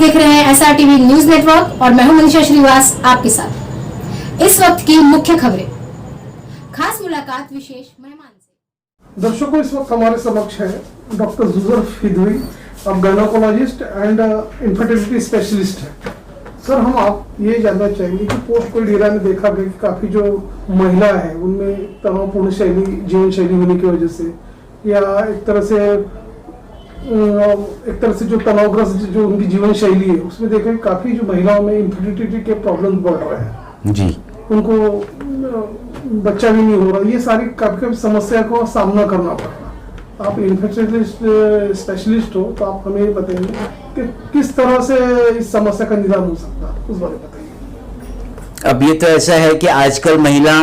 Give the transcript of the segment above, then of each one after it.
देख रहे हैं SRTV न्यूज नेटवर्क और मैं हूं मनीषा श्रीवास आपके साथ। इस वक्त की मुख्य खबरें, खास मुलाकात विशेष मेहमान से। दर्शकों, इस वक्त हमारे समक्ष है डॉक्टर जुजर फिदवी, अब गायनोकोलॉजिस्ट एंड इनफर्टिलिटी स्पेशलिस्ट है। सर, हम आप ये जानना चाहेंगे कि पोस्ट कोविड एरा में देखा गया कि काफी जो महिला है उनमें तनावपूर्ण जीवन शैली होने की वजह से या एक तरह से जो तनावग्रस्त जो उनकी जीवन शैली है उसमें देखें काफी जो महिलाओं में इनफर्टिलिटी के प्रॉब्लम्स बढ़ रहे हैं जी। उनको बच्चा भी नहीं हो रहा, ये सारी काफी समस्या को सामना करना पड़ रहा। आप इनफर्टिलिटी स्पेशलिस्ट हो तो आप हमें बताइए कि किस तरह से इस समस्या का निदान हो सकता है, उस बारे में बताइए। अब ये तो ऐसा है कि आजकल महिला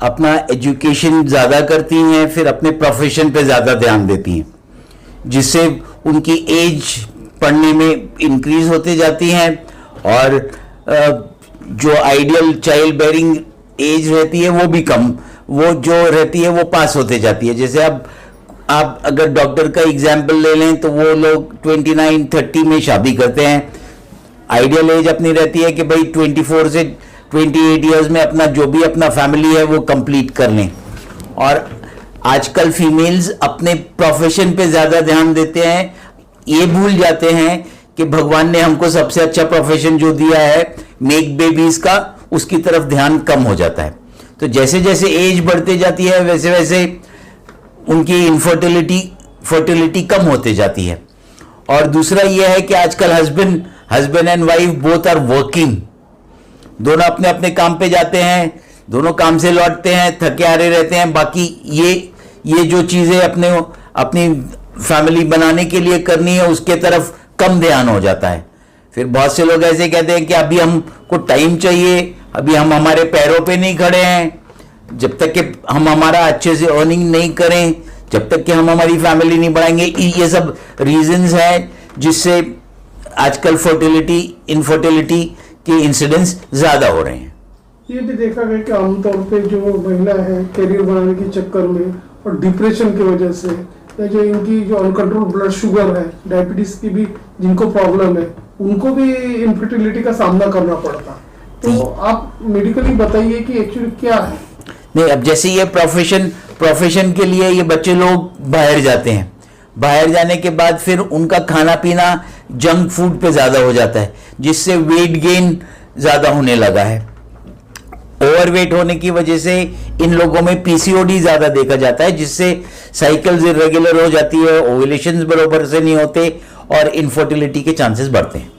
अपना एजुकेशन ज़्यादा करती हैं, फिर अपने प्रोफेशन पे ज़्यादा ध्यान देती हैं, जिससे उनकी एज पढ़ने में इंक्रीज होती जाती हैं और जो आइडियल चाइल्ड बेयरिंग एज रहती है वो भी कम, वो जो रहती है वो पास होते जाती है। जैसे अब आप अगर डॉक्टर का एग्जाम्पल ले लें तो वो लोग 29-30 में शादी करते हैं। आइडियल एज अपनी रहती है कि भाई 24 से 28 इयर्स में अपना जो भी अपना फैमिली है वो कंप्लीट कर लें। और आजकल फीमेल्स अपने प्रोफेशन पे ज़्यादा ध्यान देते हैं, ये भूल जाते हैं कि भगवान ने हमको सबसे अच्छा प्रोफेशन जो दिया है मेक बेबीज का, उसकी तरफ ध्यान कम हो जाता है। तो जैसे जैसे एज बढ़ते जाती है वैसे वैसे उनकी फर्टिलिटी कम होते जाती है। और दूसरा यह है कि आजकल husband and wife both are working, दोनों अपने अपने काम पे जाते हैं, दोनों काम से लौटते हैं, थके हारे रहते हैं। बाकी ये जो चीज़ें अपनी फैमिली बनाने के लिए करनी है उसके तरफ कम ध्यान हो जाता है। फिर बहुत से लोग ऐसे कहते हैं कि अभी हमको टाइम चाहिए, अभी हम हमारे पैरों पे नहीं खड़े हैं, जब तक कि हम हमारा अच्छे से अर्निंग नहीं करें, जब तक कि हम हमारी फैमिली नहीं बढ़ाएंगे। ये सब रीजंस हैं जिससे आजकल इनफर्टिलिटी के इंसिडेंट्स ज़्यादा हो रहे हैं। ये भी देखा गया कि आमतौर पे जो महिला है कैरियर बनाने के चक्कर में और डिप्रेशन की वजह से या जो इनकी जो अनकंट्रोल ब्लड शुगर है, डायबिटीज की भी जिनको प्रॉब्लम है, उनको भी इनफर्टिलिटी का सामना करना पड़ता। तो आप मेडिकली बताइए कि एक्चुअली क्या है। नहीं, अब जैसे ये प्रोफेशन के लिए ये बच्चे लोग बाहर जाते हैं, बाहर जाने के बाद फिर उनका खाना पीना जंक फूड पे ज़्यादा हो जाता है, जिससे वेट गेन ज़्यादा होने लगा है। ओवरवेट होने की वजह से इन लोगों में PCOD ज़्यादा देखा जाता है, जिससे साइकिल्स इरेगुलर हो जाती है, ओव्यूलेशंस बराबर से नहीं होते और इनफर्टिलिटी के चांसेस बढ़ते हैं।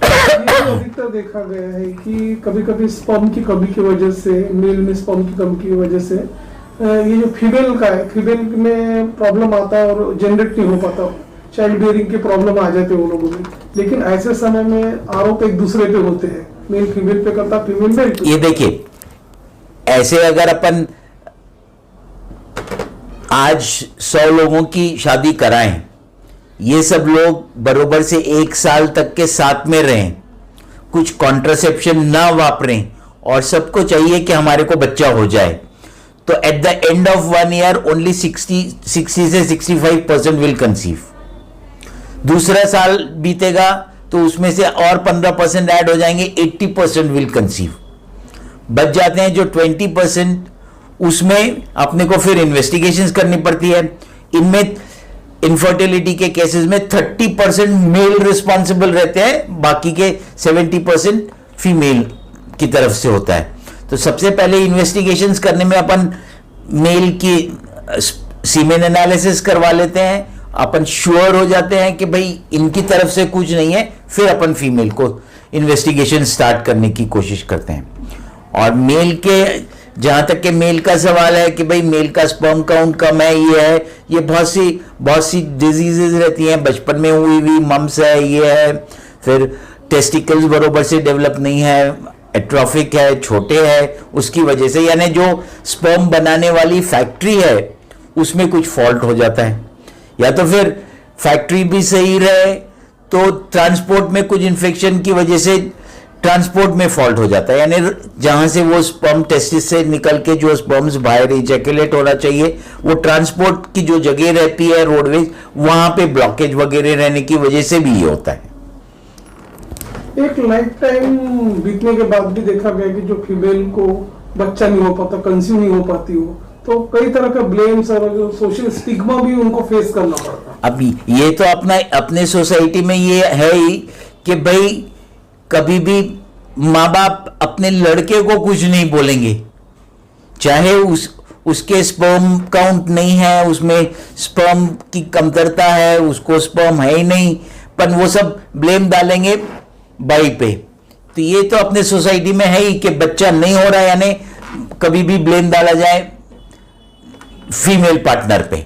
अधिकतर देखा गया है कि कभी-कभी स्पर्म की कमी की वजह से, मेल में स्पर्म की कमी की वजह से ये जो फीमेल का है, फीमेल में प्रॉब्लम आता है और जनरेट नहीं हो पाता, चाइल्ड बेयरिंग के प्रॉब्लम आ जाते हैं उन लोगों में। लेकिन ऐसे समय में आरोप एक दूसरे पे होते हैं, मेल फीमेल पे करता, फीमेल मेल पे। ये देखिए, ऐसे अगर अपन आज 100 लोगों की शादी कराएं, ये सब लोग बरोबर से 1 साल तक के साथ में रहें, कुछ कॉन्ट्रासेप्शन ना वापरें और सबको चाहिए कि हमारे को बच्चा हो जाए, तो at the end of 1 year only 60 से 65% विल कंसीव। दूसरा साल बीतेगा तो उसमें से और 15% ऐड हो जाएंगे, 80% विल कंसीव। बच जाते हैं जो 20%, उसमें अपने को फिर इन्वेस्टिगेशंस करनी पड़ती है। इनमें इनफर्टिलिटी के केसेस में 30% मेल रिस्पॉन्सिबल रहते हैं, बाकी के 70% फीमेल की तरफ से होता है। तो सबसे पहले इन्वेस्टिगेशंस करने में अपन मेल की सीमेन एनालिसिस करवा लेते हैं, अपन श्योर हो जाते हैं कि भाई इनकी तरफ से कुछ नहीं है, फिर अपन फीमेल को इन्वेस्टिगेशन स्टार्ट करने की कोशिश करते हैं। और मेल के जहाँ तक के मेल का सवाल है कि भाई मेल का स्पर्म काउंट कम है, ये है, ये बहुत सी डिजीजेज रहती हैं, बचपन में हुई मम्स है, ये है, फिर टेस्टिकल्स बरोबर से डेवलप नहीं है, एट्रोफिक है, छोटे है, उसकी वजह से, यानी जो स्पर्म बनाने वाली फैक्ट्री है उसमें कुछ फॉल्ट हो जाता है, या तो फिर फैक्ट्री भी सही रहे तो ट्रांसपोर्ट में कुछ इन्फेक्शन की वजह से ट्रांसपोर्ट में फॉल्ट हो जाता है, यानी जहां से वो स्पर्म टेस्टिस से निकल के जो स्पर्म्स बाहर इजैकुलेट होना चाहिए, वो ट्रांसपोर्ट की जो जगह रहती है रोडवेज, वहां पे ब्लॉकेज वगैरह रहने की वजह से भी ये होता है। एक लाइफ टाइम बीतने के बाद भी देखा गया कि जो फीमेल को बच्चा नहीं हो पाता, कंसीव नहीं हो पाती हो, तो कई तरह का ब्लेम्स और जो सोशल स्टिग्मा भी उनको फेस करना पड़ता। अब ये तो अपने सोसाइटी में ये है ही कि भाई कभी भी माँ बाप अपने लड़के को कुछ नहीं बोलेंगे, चाहे उसके स्पर्म काउंट नहीं है, उसमें स्पर्म की कमतरता है, उसको स्पर्म है ही नहीं, पर वो सब ब्लेम डालेंगे बाई पे। तो ये तो अपने सोसाइटी में है ही कि बच्चा नहीं हो रहा है, यानी कभी भी ब्लेम डाला जाए फीमेल पार्टनर पे।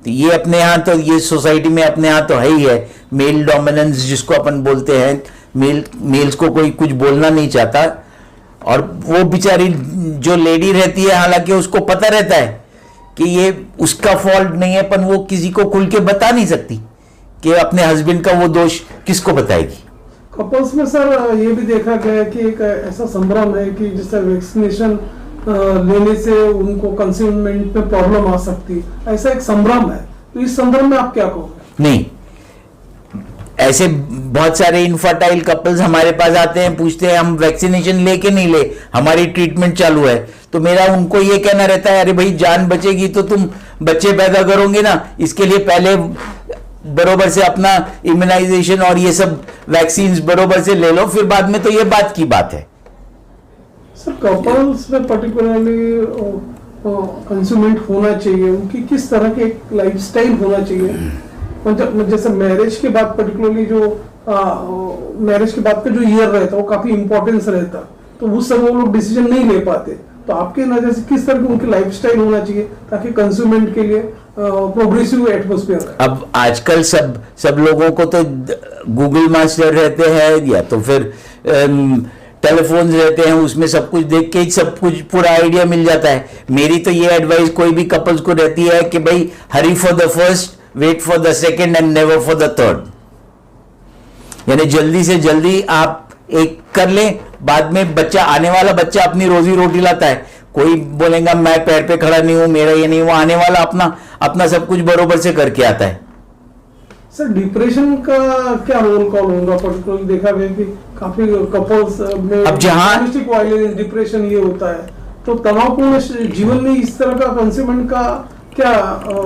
तो ये अपने यहाँ तो ये सोसाइटी में अपने यहाँ तो है ही है, मेल डोमिनेंस जिसको अपन बोलते हैं। मेल्स को कोई कुछ बोलना नहीं चाहता, और वो बेचारी जो लेडी रहती है, हालांकि उसको पता रहता है कि ये उसका फॉल्ट नहीं है, पर वो किसी को खुल के बता नहीं सकती कि अपने हस्बैंड का वो दोष किसको बताएगी। कपल्स में सर ये भी देखा गया है कि एक ऐसा संभ्रम है कि जिससे वैक्सीनेशन लेने से उनको कंसीवमेंट में प्रॉब्लम आ सकती है, ऐसा एक संभ्रम है। तो इस संदर्भ में आप क्या कहोगे? नहीं, ऐसे बहुत सारे इनफर्टाइल कपल्स हमारे पास आते हैं, पूछते हैं हम वैक्सीनेशन ले के नहीं ले, हमारी ट्रीटमेंट चालू है। तो मेरा उनको ये कहना रहता है, अरे भाई जान बचेगी तो तुम बच्चे पैदा करोगे ना, इसके लिए पहले बरोबर से अपना इम्यूनाइजेशन और ये सब वैक्सीन बरोबर से ले लो, फिर बाद में तो ये बात की बात है। सर कपल्स में पर्टिकुलरली कंज्यूमेंट होना चाहिए, उनकी किस तरह के एक लाइफस्टाइल होना चाहिए? मतलब जैसे मैरिज के बाद पर्टिकुलरली जो मैरिज के बाद का जो ईयर रहता है वो काफी इंपॉर्टेंस रहता, तो उस समय वो लोग डिसीजन नहीं ले पाते। तो आपके नजर से किस तरह की उनकी लाइफस्टाइल होना चाहिए ताकि कंज्यूमेंट के लिए प्रोग्रेसिव एटमॉस्फेयर है? अब आजकल सब लोगों को तो गूगल मास्टर रहते हैं, या तो फिर टेलीफोन रहते हैं, उसमें सब कुछ देख के ही सब कुछ पूरा आइडिया मिल जाता है। मेरी तो ये एडवाइस कोई भी कपल्स को रहती है कि भाई hurry for the first, wait for the second and never for the third. यानी जल्दी से जल्दी आप एक कर लें, बाद में बच्चा आने वाला बच्चा अपनी रोजी रोटी लाता है। कोई बोलेगा मैं पैर पे खड़ा नहीं हूं, मेरा ये नहीं, वो आने वाला अपना सब कुछ बरोबर से करके आता है। सर डिप्रेशन का क्या रोल कॉल होगा? पर्टिकुलरली देखा गया कि काफी कपल्स में अब जहां वायलेंस, डिप्रेशन ये होता है, तो तनावपूर्ण जीवन में इस तरह का कंज्यूमेंट का क्या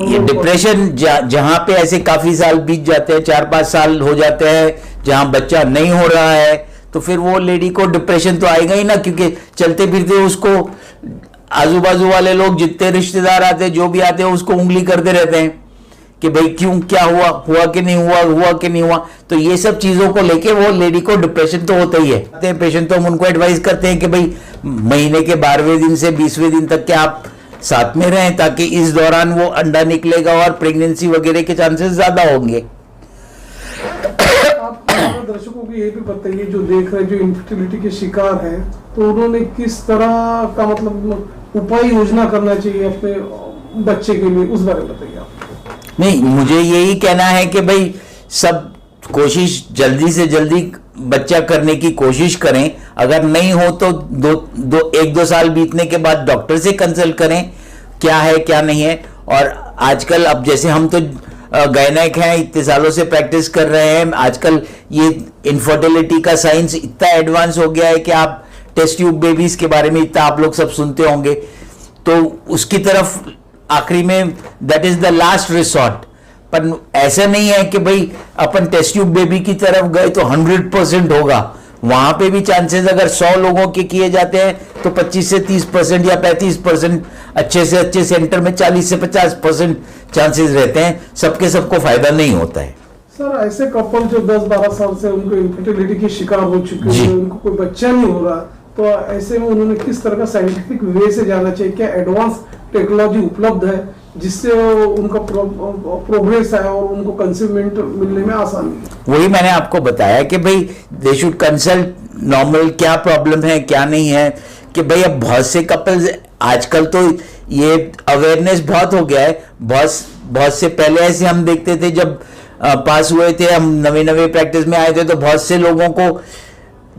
ये डिप्रेशन जहां पे ऐसे काफी साल बीत जाते हैं, 4-5 साल हो जाते हैं, जहां बच्चा नहीं हो रहा है, तो फिर वो लेडी को डिप्रेशन तो आएगा ही ना, क्योंकि चलते फिरते उसको आजू बाजू वाले लोग जितने रिश्तेदार आते हैं, जो भी आते हैं, उसको उंगली करते रहते हैं कि भाई क्यों, क्या हुआ कि नहीं हुआ कि नहीं हुआ। तो ये सब चीजों को लेके वो लेडी को डिप्रेशन तो होता ही है। पेशेंट तो हम उनको एडवाइस करते हैं कि भाई महीने के 12वें दिन से 20वें दिन तक के आप साथ में रहें, ताकि इस दौरान वो अंडा निकलेगा और प्रेगनेंसी वगैरह के चांसेस ज्यादा होंगे। आप दर्शकों को ये भी बताइए जो देख रहे हैं, जो इनफर्टिलिटी के शिकार हैं, तो उन्होंने किस तरह का मतलब उपाय योजना करना चाहिए अपने बच्चे के लिए, उस बारे में बताइए आप। नहीं, मुझे यही कहना है कि भाई सब कोशिश जल्दी से जल्दी बच्चा करने की कोशिश करें। अगर नहीं हो तो 1-2 साल बीतने के बाद डॉक्टर से कंसल्ट करें क्या है क्या नहीं है। और आजकल अब जैसे हम तो गायनेक हैं, इतने सालों से प्रैक्टिस कर रहे हैं, आजकल ये इनफर्टिलिटी का साइंस इतना एडवांस हो गया है कि आप टेस्ट ट्यूब बेबीज के बारे में इतना आप लोग सब सुनते होंगे, तो उसकी तरफ आखिरी में that is the last resort. पर ऐसा नहीं है कि भाई अपन टेस्ट ट्यूब बेबी की तरफ गए तो 100% होगा। वहां पे भी चांसेस अगर 100 लोगों के किए जाते हैं तो 25 से 30% या 35% अच्छे से अच्छे सेंटर में 40 से 50% चांसेस रहते हैं। सबको फायदा नहीं होता है। सर ऐसे कपल जो 10-12 साल से उनको इनफर्टिलिटी की शिकार हो चुके हैं, उनको कोई बच्चा नहीं हो रहा, तो ऐसे में उन्होंने किस तरह का साइंटिफिक वे से जाना चाहिए? क्या एडवांस टेक्नोलॉजी उपलब्ध है जिससे उनका प्रोग्रेस है और उनको कंसीवमेंट मिलने में आसानी है? वही मैंने आपको बताया कि भाई दे शुड कंसल्ट नॉर्मल, क्या प्रॉब्लम है क्या नहीं है। कि भाई अब बहुत से कपल्स आजकल तो ये अवेयरनेस बहुत हो गया है। बहुत से पहले ऐसे हम देखते थे, जब पास हुए थे हम नवे प्रैक्टिस में आए थे, तो बहुत से लोगों को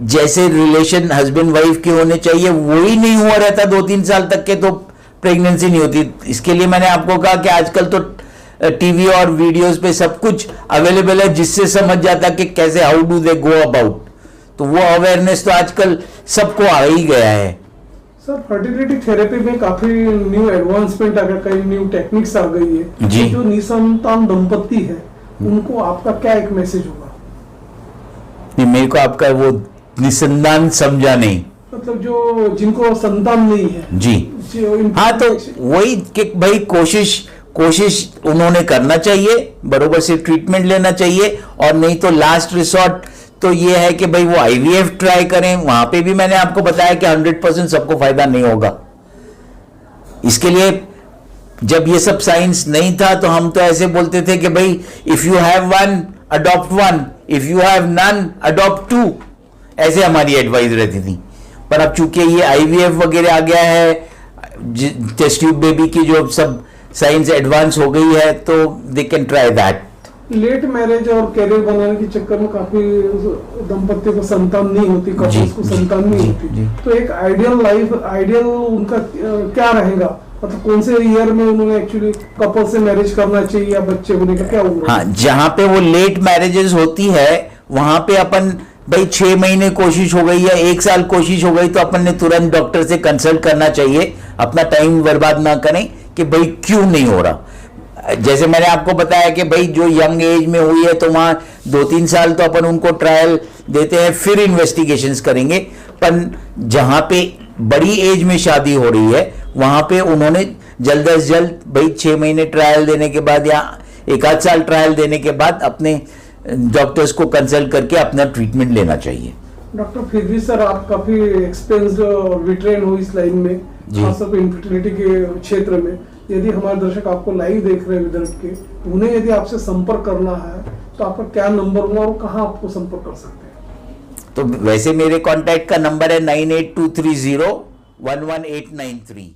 जैसे रिलेशन हस्बैंड वाइफ के होने चाहिए वही नहीं हुआ रहता 2-3 साल तक के, तो प्रेगनेंसी नहीं होती। इसके लिए मैंने आपको कहा कि आजकल तो टीवी और वीडियोस पे सब कुछ अवेलेबल है, जिससे समझ जाता कि कैसे how do they go about. तो वो अवेयरनेस तो आजकल सबको आ ही गया है। सर फर्टिलिटी थेरेपी में काफी न्यू एडवांसमेंट आ गया, कई न्यू टेक्निक्स आ गई है जी। जो निसंतान दंपति है उनको आपका क्या एक मैसेज होगा? नहीं, मेरे को आपका वो निसंतान समझा नहीं। मतलब जो जिनको संतान नहीं है जी हाँ, तो वही कि भाई कोशिश उन्होंने करना चाहिए, बरोबर से ट्रीटमेंट लेना चाहिए, और नहीं तो लास्ट रिसोर्ट तो ये है कि भाई वो आईवीएफ ट्राई करें। वहां पे भी मैंने आपको बताया कि 100% सबको फायदा नहीं होगा। इसके लिए जब ये सब साइंस नहीं था तो हम तो ऐसे बोलते थे कि भाई if you have one adopt one, if you have none adopt two, ऐसे हमारी एडवाइस रहती थी। पर अब चूंकि ये आईवीएफ वगैरह आ गया है, टेस्ट ट्यूब बेबी की जो सब साइंस एडवांस हो गई है, तो they can try that. Late marriage और कैरियर बनाने के चक्कर में काफी दंपति को संतान नहीं होती, कपल्स को संतान नहीं होती, तो एक आइडियल उनका क्या रहेगा? मतलब कौन से ईयर में उन्होंने एक्चुअली कपल से मैरिज करना चाहिए या बच्चे होने का क्या उम्र? हाँ, जहां पे वो लेट मैरिजेस होती है वहां पे अपन भाई 6 महीने कोशिश हो गई या 1 साल कोशिश हो गई तो अपन ने तुरंत डॉक्टर से कंसल्ट करना चाहिए। अपना टाइम बर्बाद ना करें कि भाई क्यों नहीं हो रहा। जैसे मैंने आपको बताया कि भाई जो यंग एज में हुई है तो वहां 2-3 साल तो अपन उनको ट्रायल देते हैं, फिर इन्वेस्टिगेशंस करेंगे। पर जहां पे बड़ी एज में शादी हो रही है वहां पे उन्होंने जल्द से जल्द भाई 6 महीने ट्रायल देने के बाद या 1-8 साल ट्रायल देने के बाद अपने डॉक्टर्स को कंसल्ट करके अपना ट्रीटमेंट लेना चाहिए। डॉक्टर फिर भी सर आप काफी एक्सपीरियंस्ड और विट्रेन हो इस लाइन में, खासतौर इनफर्टिलिटी के क्षेत्र में। यदि हमारे दर्शक आपको लाइव देख रहे हैं विदर्भ के, उन्हें यदि आपसे संपर्क करना है तो आपका क्या नंबर होगा और कहाँ आपको संपर्क कर सकते हैं? तो वैसे मेरे कॉन्टैक्ट का नंबर है 9823011893।